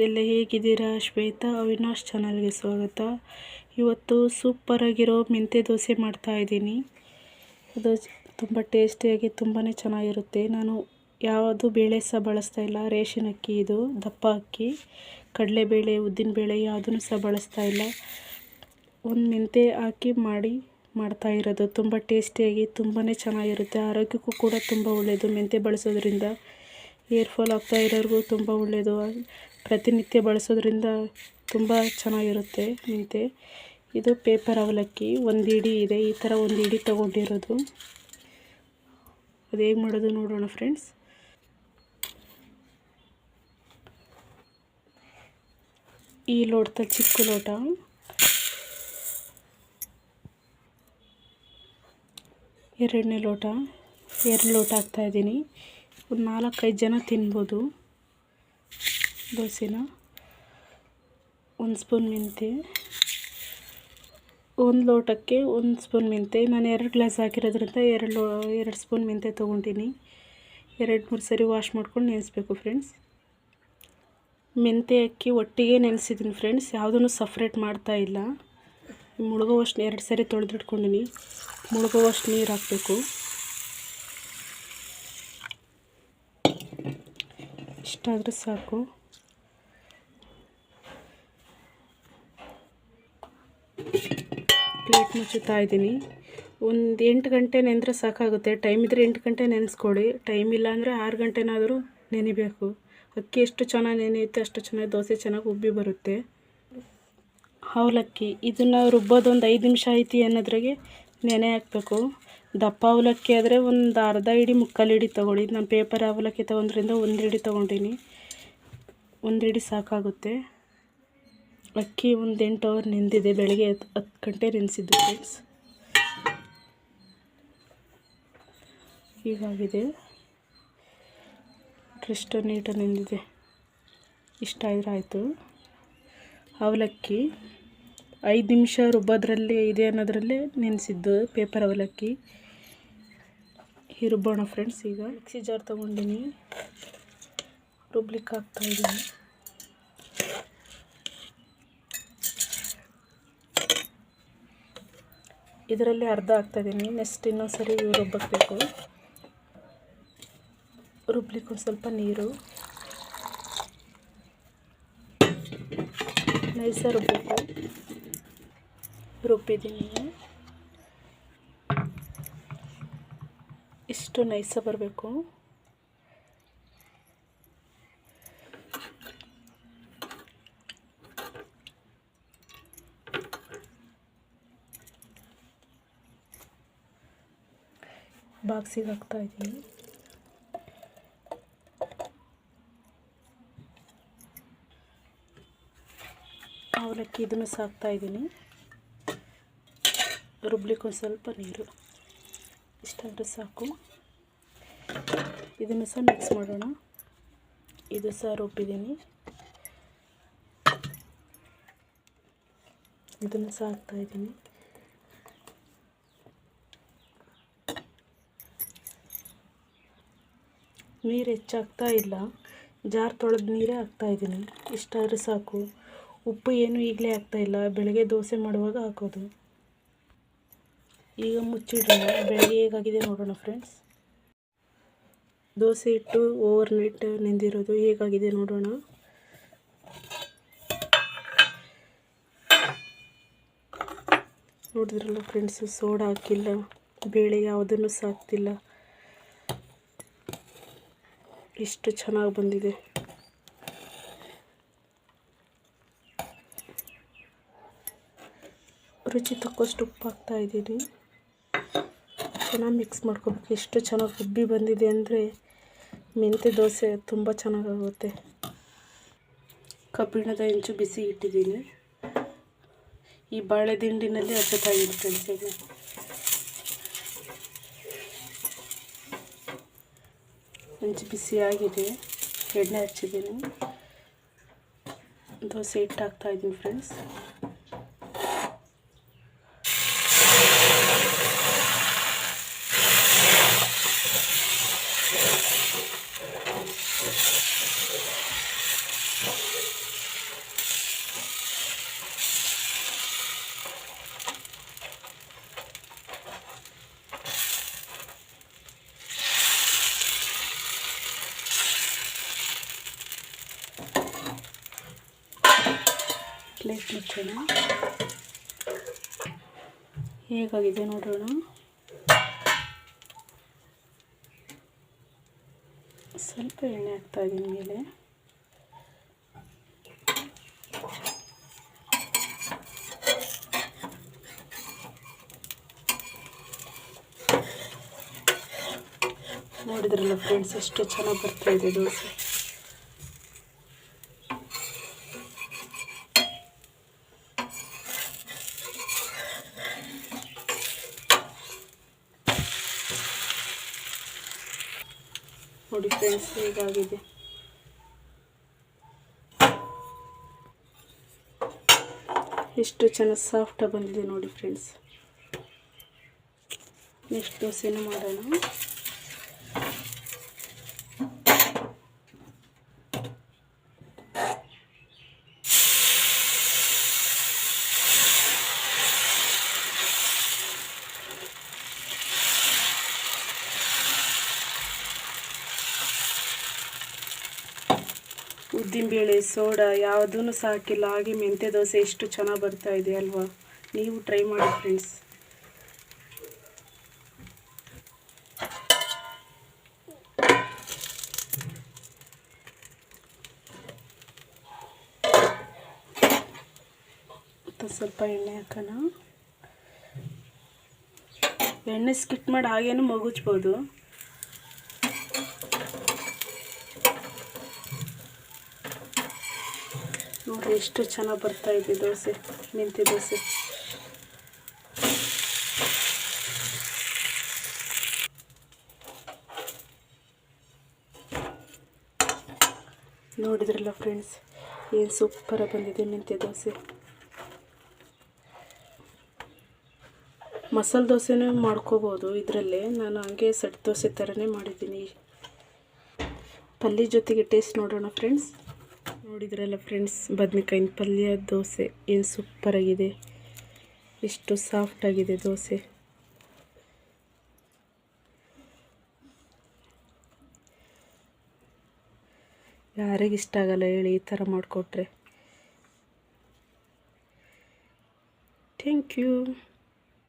ಎಲ್ಲ ಹೇಗಿದ್ದೀರಾ? ಶ್ವೇತಾ ಅವಿನಾಶ್ ಚಾನಲ್ಗೆ ಸ್ವಾಗತ. ಇವತ್ತು ಸೂಪರಾಗಿರೋ ಮೆಂತ್ಯ ದೋಸೆ ಮಾಡ್ತಾಯಿದ್ದೀನಿ. ಅದು ತುಂಬ ಟೇಸ್ಟಿಯಾಗಿ ತುಂಬಾ ಚೆನ್ನಾಗಿರುತ್ತೆ. ನಾನು ಯಾವುದು ಬೇಳೆ ಸಹ ಬಳಸ್ತಾ ಇಲ್ಲ. ರೇಷನ್ ಅಕ್ಕಿ, ಇದು ದಪ್ಪ ಅಕ್ಕಿ, ಕಡಲೆಬೇಳೆ, ಉದ್ದಿನಬೇಳೆ ಯಾವುದನ್ನು ಸಹ ಬಳಸ್ತಾ ಇಲ್ಲ. ಒಂದು ಮೆಂತ್ಯ ಹಾಕಿ ಮಾಡ್ತಾ ಇರೋದು. ತುಂಬ ಟೇಸ್ಟಿಯಾಗಿ ತುಂಬಾ ಚೆನ್ನಾಗಿರುತ್ತೆ. ಆರೋಗ್ಯಕ್ಕೂ ಕೂಡ ತುಂಬ ಒಳ್ಳೆಯದು. ಮೆಂತ್ಯ ಬಳಸೋದ್ರಿಂದ ಹೇರ್ ಫಾಲ್ ಆಗ್ತಾ ಇರೋರಿಗೂ ತುಂಬ ಒಳ್ಳೆಯದು. ಪ್ರತಿನಿತ್ಯ ಬಳಸೋದ್ರಿಂದ ತುಂಬ ಚೆನ್ನಾಗಿರುತ್ತೆ ಮೆಂತ್ಯ. ಇದು ಪೇಪರ್ ಅವಲಕ್ಕಿ, ಒಂದು ಇಡಿ ಇದೆ. ಈ ಥರ ಒಂದು ಇಡಿ ತೊಗೊಂಡಿರೋದು. ಅದು ಹೇಗೆ ಮಾಡೋದು ನೋಡೋಣ ಫ್ರೆಂಡ್ಸ್. ಈ ಲೋಟ, ಚಿಕ್ಕ ಲೋಟ, ಎರಡನೇ ಲೋಟ, 2 ಲೋಟ ಹಾಕ್ತಾಯಿದ್ದೀನಿ. ಒಂದು 4-5 ಜನ ತಿನ್ಬೋದು ದೋಸೆನ. 1 ಸ್ಪೂನ್ ಮೆಂತ್ಯ, 1 ಲೋಟಕ್ಕೆ 1 ಸ್ಪೂನ್ ಮೆಂತ್ಯ. ನಾನು 2 ಗ್ಲಾಸ್ ಹಾಕಿರೋದ್ರಿಂದ 2 ಸ್ಪೂನ್ ಮೆಂತ್ಯ ತೊಗೊಂಡಿನಿ. 2-3 ಸರಿ ವಾಶ್ ಮಾಡ್ಕೊಂಡು ನೆನೆಸ್ಬೇಕು ಫ್ರೆಂಡ್ಸ್. ಮೆಂತ್ಯ ಅಕ್ಕಿ ಒಟ್ಟಿಗೆ ನೆನೆಸಿದ್ದೀನಿ ಫ್ರೆಂಡ್ಸ್, ಯಾವುದನ್ನು ಸಪ್ರೇಟ್ ಮಾಡ್ತಾ ಇಲ್ಲ. ಮುಳುಗುವಷ್ಟು 2 ಸರಿ ತೊಳೆದಿಟ್ಕೊಂಡಿನಿ. ಮುಳುಗುವಷ್ಟು ನೀರು ಹಾಕಬೇಕು. ಇಷ್ಟಾದರೆ ಸಾಕು. ಪ್ಲೇಟ್ ಮುಚ್ಚುತ್ತಾ ಇದ್ದೀನಿ. ಒಂದು 8 ಗಂಟೆ ನೆನೆದ್ರೆ ಸಾಕಾಗುತ್ತೆ. ಟೈಮ್ ಇದ್ದರೆ 8 ಗಂಟೆ ನೆನೆಸ್ಕೊಳ್ಳಿ. ಟೈಮ್ ಇಲ್ಲ ಅಂದರೆ 6 ಗಂಟೆನಾದರೂ ನೆನೆಬೇಕು. ಅಕ್ಕಿ ಎಷ್ಟು ಚೆನ್ನಾಗಿ ನೆನೆಯುತ್ತೆ ಅಷ್ಟು ಚೆನ್ನಾಗಿ ದೋಸೆ ಚೆನ್ನಾಗಿ ಉಬ್ಬಿ ಬರುತ್ತೆ. ಅವಲಕ್ಕಿ, ಇದನ್ನು ರುಬ್ಬೋದು ಒಂದು 5 ನಿಮಿಷ ಐತಿ ಅನ್ನೋದ್ರಾಗೆ ನೆನೆ ಹಾಕಬೇಕು. ದಪ್ಪ ಅವಲಕ್ಕಿ ಆದರೆ ಒಂದು ಅರ್ಧ ಇಡಿ, ಮುಕ್ಕಾಲು ಇಡಿ ತೊಗೊಳ್ಳಿ. ನಾನು ಪೇಪರ್ ಅವಲಕ್ಕಿ ತೊಗೊಂಡ್ರಿಂದ 1 ಇಡಿ ತೊಗೊಂಡಿನಿ. 1 ಇಡಿ ಸಾಕಾಗುತ್ತೆ. ಅಕ್ಕಿ ಒಂದು 8 ಅವರ್ ನೆಂದಿದೆ. ಬೆಳಗ್ಗೆ 10 ಗಂಟೆ ನೆನೆಸಿದ್ದು ಫ್ರೆಂಡ್ಸ್. ಹೀಗಾಗಿದೆ. ಎಷ್ಟು ನೀಟಾಗಿ ನೆಂದಿದೆ. ಇಷ್ಟ ಆದ್ರೆ ಆಯಿತು. ಅವಲಕ್ಕಿ 5 ನಿಮಿಷ ರುಬ್ಬೋದ್ರಲ್ಲಿ ಇದೆ ಅನ್ನೋದ್ರಲ್ಲೇ ನೆನೆಸಿದ್ದು ಪೇಪರ್ ಅವಲಕ್ಕಿ. ರುಬ್ಬೋಣ ಫ್ರೆಂಡ್ಸ್. ಈಗ ಮಿಕ್ಸಿ ಜಾರ್ ತೊಗೊಂಡಿನಿ, ರುಬ್ಲಿಕ್ಕೆ ಹಾಕ್ತಾಯಿದ್ದೀನಿ. ಇದರಲ್ಲಿ ಅರ್ಧ ಹಾಕ್ತಾಯಿದ್ದೀನಿ. ನೆಕ್ಸ್ಟ್ ಇನ್ನೊಂದು ಸರಿ ರುಬ್ಬಬೇಕು. ರುಬ್ಲಿಕ್ಕೆ ಒಂದು ಸ್ವಲ್ಪ ನೀರು, ನೈಸಾಗಿ ರುಬ್ಬಬೇಕು. ರುಬ್ಬಿದ್ದೀನಿ. ಇಷ್ಟು ನೈಸಾಗಿ ಬರಬೇಕು. ಬಾಕ್ಸಿಗೆ ಹಾಕ್ತಾಯಿದ್ದೀನಿ. ಅವಲಕ್ಕಿ ಇದನ್ನು ಸಾಕ್ತಾಯಿದ್ದೀನಿ. ರುಬ್ಲಿಕ್ಕೆ ಒಂದು ಸ್ವಲ್ಪ ನೀರು, ಇಷ್ಟಾದರೆ ಸಾಕು. ಇದನ್ನು ಸಹ ಮಿಕ್ಸ್ ಮಾಡೋಣ. ಇದು ಸಹ ರುಬ್ಬಿದ್ದೀನಿ. ಇದನ್ನು ಸಹ ಹಾಕ್ತಾಯಿದ್ದೀನಿ. ನೀರು ಹೆಚ್ಚಾಗ್ತಾ ಇಲ್ಲ, ಜಾರ್ ತೊಳೆದ ನೀರೇ ಹಾಕ್ತಾಯಿದ್ದೀನಿ. ಇಷ್ಟಾದರೆ ಸಾಕು. ಉಪ್ಪು ಏನು ಈಗಲೇ ಹಾಕ್ತಾಯಿಲ್ಲ, ಬೆಳಗ್ಗೆ ದೋಸೆ ಮಾಡುವಾಗ ಹಾಕೋದು. ಈಗ ಮುಚ್ಚಿಡೋಣ. ಬೆಳಗ್ಗೆ ಹೇಗಾಗಿದೆ ನೋಡೋಣ ಫ್ರೆಂಡ್ಸ್. ದೋಸೆ ಹಿಟ್ಟು ಓವರ್ ನೈಟ್ ನೆಂದಿರೋದು ಹೇಗಾಗಿದೆ ನೋಡೋಣ. ನೋಡಿದ್ರಲ್ಲ ಫ್ರೆಂಡ್ಸು, ಸೋಡಾ ಹಾಕಿಲ್ಲ, ಬೇಳೆ ಯಾವುದನ್ನು ಸಾಕ್ತಿಲ್ಲ. ಎಷ್ಟು ಚೆನ್ನಾಗಿ ಬಂದಿದೆ. ರುಚಿ ತಕ್ಕಷ್ಟು ಉಪ್ಪು ಹಾಕ್ತಾಯಿದ್ದೀನಿ. ಚೆನ್ನಾಗಿ ಮಿಕ್ಸ್ ಮಾಡ್ಕೋಬೇಕು. ಎಷ್ಟು ಚೆನ್ನಾಗಿ ಉಬ್ಬಿ ಬಂದಿದೆ ಅಂದರೆ ಮೆಂತ್ಯ ದೋಸೆ ತುಂಬ ಚೆನ್ನಾಗಾಗುತ್ತೆ. ಕಬ್ಬಿಣದ ಹೆಂಚು ಬಿಸಿ ಇಟ್ಟಿದ್ದೀನಿ. ಈ ಬಾಳೆ ದಿಂಡಿನಲ್ಲಿ ಹಚ್ಚುತ್ತಾಯಿದ್ದೀನಿ ಫ್ರೆಂಡ್ಸ್. ಈಗ ಹೆಂಚು ಬಿಸಿಯಾಗಿದೆ. ಎಣ್ಣೆ ಹಚ್ಚಿದ್ದೀನಿ. ದೋಸೆ ಹಿಟ್ಟು ಹಾಕ್ತಾಯಿದ್ದೀನಿ ಫ್ರೆಂಡ್ಸ್. ಪ್ಲೇಟ್ ಮುಚ್ಚೋಣ. ಹೇಗಾಗಿದೆ ನೋಡೋಣ. ಸ್ವಲ್ಪ ಎಣ್ಣೆ ಹಾಕ್ತಾಯಿದ್ದೀನಿ ಮೇಲೆ. ನೋಡಿದ್ರಲ್ಲ ಫ್ರೆಂಡ್ಸ್, ಎಷ್ಟು ಚೆನ್ನಾಗಿ ಬರ್ತಾಯಿದೆ ದೋಸೆ. ನೋಡಿ ಫ್ರೆಂಡ್ಸ್, ಹೇಗಾಗಿದೆ. ಎಷ್ಟು ಚೆನ್ನಾಗಿ ಸಾಫ್ಟಾಗಿ ಬಂದಿದೆ ನೋಡಿ ಫ್ರೆಂಡ್ಸ್. ನೆಕ್ಸ್ಟ್ ದೋಸೆನೂ ಮಾಡೋಣ. ಉದ್ದಿನಬೇಳೆ, ಸೋಡಾ ಯಾವುದೂ ಸಾಕಿಲ್ಲ, ಹಾಗೆ ಮೆಂತ್ಯ ದೋಸೆ ಎಷ್ಟು ಚೆನ್ನಾಗಿ ಬರ್ತಾ ಇದೆ ಅಲ್ವಾ. ನೀವು ಟ್ರೈ ಮಾಡಿ ಫ್ರೆಂಡ್ಸ್. ಸ್ವಲ್ಪ ಎಣ್ಣೆ ಹಾಕೋಣ. ಎಣ್ಣೆ ಸ್ಕಿಪ್ ಮಾಡಿ ಹಾಗೇನು ಮಗುಚ್ಬೋದು. ನೋಡಿ ಎಷ್ಟು ಚೆನ್ನಾಗಿ ಬರ್ತಾ ಇದೆ ದೋಸೆ, ಮೆಂತ್ಯ ದೋಸೆ. ನೋಡಿದ್ರಲ್ಲ ಫ್ರೆಂಡ್ಸ್, ಏನು ಸೂಪರಾಗಿ ಬಂದಿದೆ ಮೆಂತ್ಯ ದೋಸೆ. ಮಸಾಲೆ ದೋಸೆನೂ ಮಾಡ್ಕೋಬೋದು ಇದರಲ್ಲೇ. ನಾನು ಹಂಗೆ ಸೆಟ್ ದೋಸೆ ಥರನೇ ಮಾಡಿದ್ದೀನಿ. ಪಲ್ಯ ಜೊತೆಗೆ ಟೇಸ್ಟ್ ನೋಡೋಣ ಫ್ರೆಂಡ್ಸ್. ನೋಡಿದ್ರಲ್ಲ ಫ್ರೆಂಡ್ಸ್, ಬದನೆಕಾಯಿನ ಪಲ್ಯ ದೋಸೆ ಏನು ಸೂಪರಾಗಿದೆ. ಎಷ್ಟು ಸಾಫ್ಟಾಗಿದೆ ದೋಸೆ. ಯಾರಿಗಿಷ್ಟ ಆಗಲ್ಲ ಹೇಳಿ ಈ ಥರ ಮಾಡಿಕೊಟ್ರೆ. Thank you.